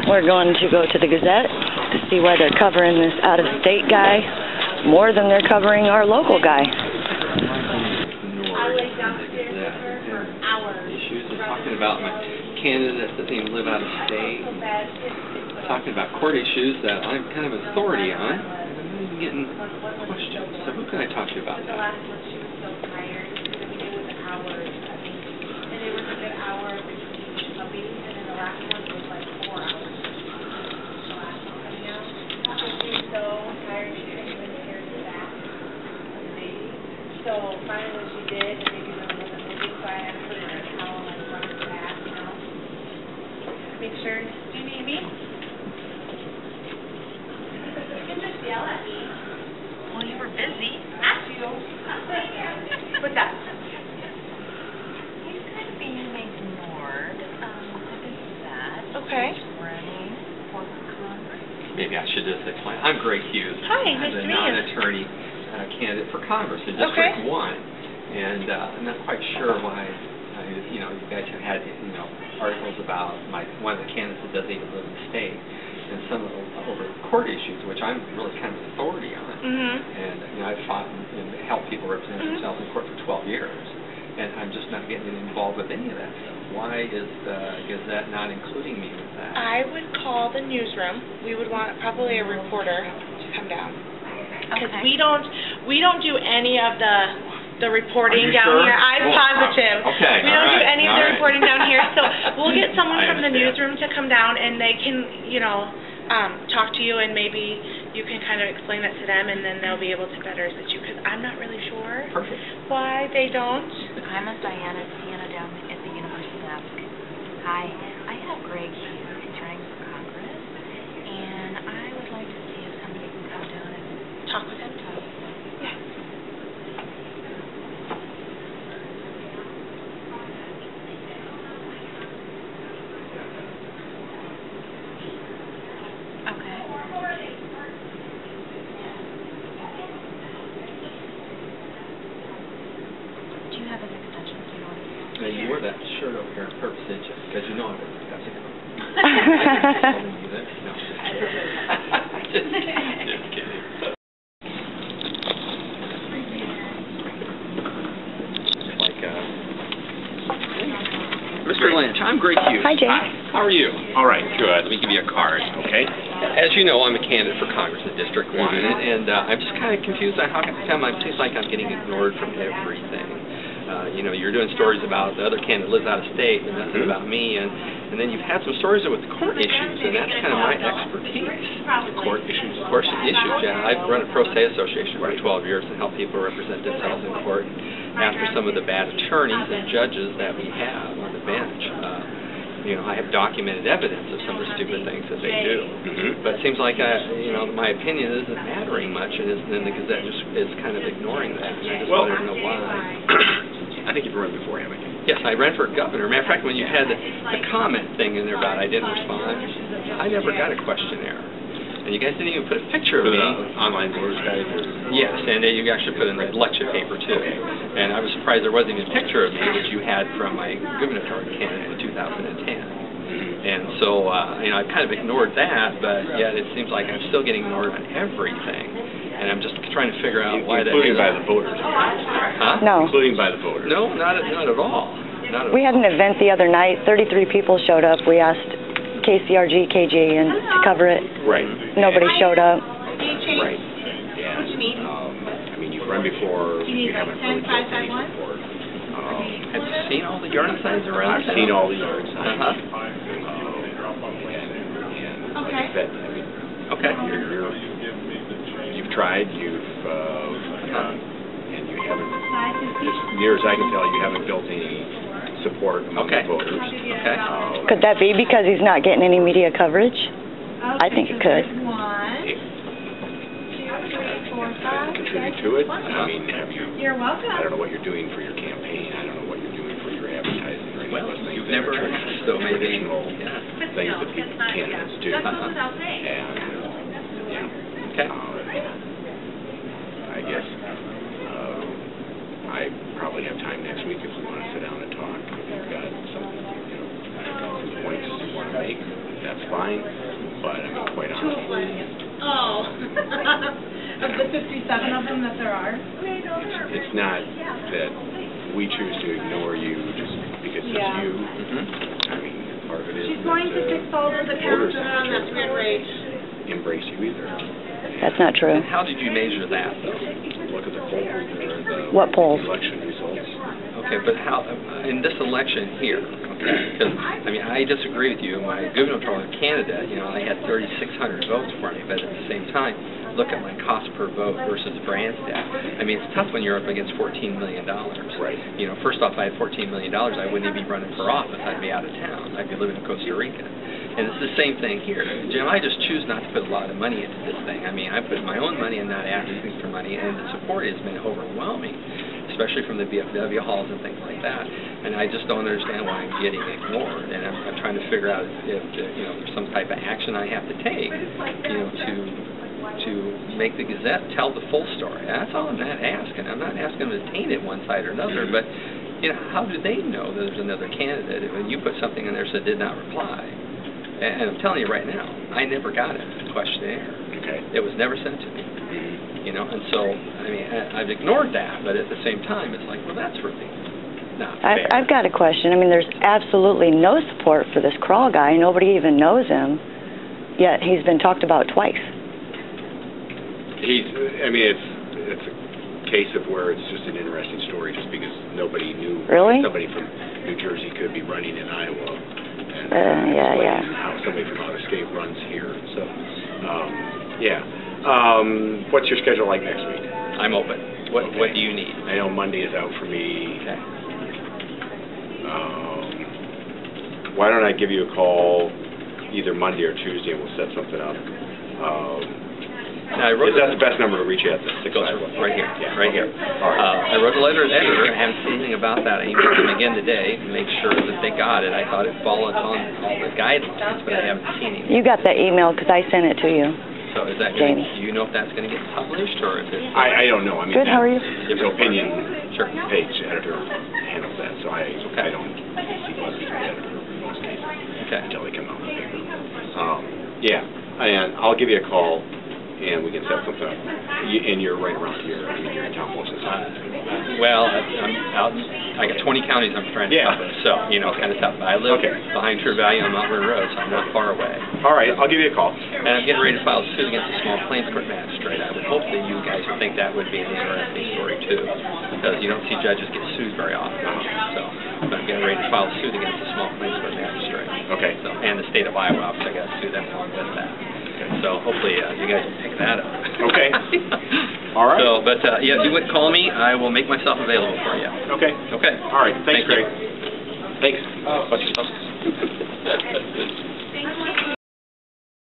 We're going to go to the Gazette to see why they're covering this out-of-state guy more than they're covering our local guy. Issues of talking about my candidates that even live out of state, talking about court issues that I'm kind of authority on. I'm even getting questions. So who can I talk to about that? So finally when she did, and maybe there was a movie, so I had to put it in a towel and run it back, you know. Make sure. Do you need me? You can just yell at me. Well, you were busy. At you. What's that? He's kind of being ignored. What is that? Okay. Running for Congress. Maybe I should just explain. I'm Greg Hughes. Hi, nice to I'm a meet you. non-attorney candidate for Congress in District 1, and I'm not quite sure why, you guys have had, articles about one of the candidates that doesn't even live in the state, and some of over court issues, which I'm really kind of authority on. And I've fought and helped people represent themselves in court for 12 years, and I'm just not getting involved with any of that stuff. Why is the Gazette not including me with that? I would call the newsroom. We would want probably a reporter to come down. Because we don't do any of the reporting down here. I'm positive. Okay. We don't do any of the reporting down here. So we'll get someone from the newsroom to come down, and they can, talk to you, and maybe you can kind of explain that to them, and then they'll be able to better assist you. Because I'm not really sure why they don't. I'm a Sienna down at the University of Alaska. Hi, I have Greg Hughes running for Congress, and I would like to see if somebody can come down and talk with him. Yeah. Okay. Do you have an extension? Do you know what Now, you wore that shirt over here on purpose, didn't you? Because you know I'm discussing it. Just kidding. Mr. Lynch, I'm Greg Hughes. Hi, Jay. How are you? All right, good. Let me give you a card. Okay. As you know, I'm a candidate for Congress in District 1, and I'm just kind of confused on how come it seems like I'm getting ignored from everything. You're doing stories about the other candidate lives out of state, and nothing about me, and then you've had some stories with court issues, and that's kind of my expertise. Court issues? Court issues, yeah. I've run a pro se association for 12 years and helped people represent themselves in court. After some of the bad attorneys and judges that we have on the bench, I have documented evidence of some of the stupid things that they do. But it seems like, my opinion isn't mattering much, and the Gazette just is kind of ignoring that. And I just wanted to know why. I think you've run before, haven't you? Yes, I ran for governor. Matter of fact, when you had the comment thing in there about I didn't respond, I never got a questionnaire. And you guys didn't even put a picture of me. Online voters guide? Yes, and you actually put in the election paper, too. And I was surprised there wasn't even a picture of me that you had from my gubernatorial candidate in 2010. And so, I kind of ignored that, but yet it seems like I'm still getting ignored on everything. And I'm just trying to figure out why that is. Including by the voters. Huh? No. Including by the voters. No, not at all. We had an event the other night. 33 people showed up. We asked KCRG, KJN to cover it. Right. Nobody showed up. Right. And, you've run before. You haven't really built any support. Have you seen all the yard signs around? I've seen all the yard signs. Okay. Okay. You've tried, and you haven't, as near as I can tell, you haven't built any support among the voters. Okay. Could that be because he's not getting any media coverage? I think it could. 1, 2, 3, 4, 5, Contribute to it? Have you... You're welcome. I don't know what you're doing for your campaign. I don't know what you're doing for your advertising or any of those things. You've never asked, so maybe... Traditional things that candidates do. Okay. I guess I probably have time next week if we want to sit down and talk. If you've got some points you want to make. that's fine, but I mean, quite honestly, Oh. Of the 57 of them that there are? it's not that we choose to ignore you just because it's you. Mm-hmm. I mean, part of it is She's going to fix all of the voters counts that are on that grid rate. embrace you either. That's not true. And how did you measure that, though? Look at the polls or the What polls? election results. Okay, but how, in this election here, okay, because, I mean, I disagree with you. My gubernatorial candidate, you know, I had 3,600 votes for me, but at the same time, look at my cost per vote versus Branstad. I mean, it's tough when you're up against $14 million. Right. You know, first off, I had $14 million, I wouldn't even be running for office. I'd be out of town. I'd be living in Costa Rica. And it's the same thing here. Jim, I just choose not to put a lot of money into this thing. I mean, I put my own money and not asking for money, and the support has been overwhelming, especially from the VFW halls and things like that. And I just don't understand why I'm getting ignored. And I'm trying to figure out if you know, there's some type of action I have to take, you know, to make the Gazette tell the full story. That's all I'm not asking. I'm not asking them to taint it one side or another, but you know, how do they know that there's another candidate when you put something in there that did not reply? And I'm telling you right now, I never got it, the questionnaire. Okay. It was never sent to me. You know, and so, I mean, I've ignored that, but at the same time, it's like, well, that's really not fair. I've got a question. I mean, there's absolutely no support for this Crawl guy. Nobody even knows him, yet he's been talked about twice. I mean, it's a case of where it's just an interesting story just because nobody knew somebody from New Jersey could be running in Iowa. And Yeah. how somebody from out of state runs here. So, yeah. What's your schedule like next week? I'm open. What do you need? I know Monday is out for me. Okay. Why don't I give you a call either Monday or Tuesday and we'll set something up. Now, Is that the best number to reach you at? It goes right here. Yeah. Right here. All right. I wrote a letter to the editor. I haven't seen anything about that. I emailed them again today to make sure that they got it. I thought it followed on all the guidelines, but I haven't seen anything. You got that email because I sent it to you. So is that Jamie. do you know if that's going to get published or if it's... I don't know. I mean, Good, how are you? The opinion Sure. page editor handles that, so I don't see letters from the editor in most cases until they come out in the paper. Yeah, and I'll give you a call and we can set something up. And you're right around here. I mean, you're in town most of the time. Well, I'm out. I got 20 counties I'm trying to cover, so you know, kind of tough. I live behind True Valley on Mount Vernon Road, so I'm not far away. All right, I'll give you a call. And I'm getting ready to file a suit against the small claims court magistrate. I would hope that you guys would think that would be an interesting story too, because you don't see judges get sued very often. So I'm getting ready to file a suit against the small claims court magistrate. Okay. So, and the state of Iowa, obviously, I got to sue them along with that. So hopefully you guys will pick that up. Okay. All right. So, but yeah, if you would call me, I will make myself available for you. Okay. Okay. All right. Thanks, Greg. You. Thanks. Watch yourself. Thank you.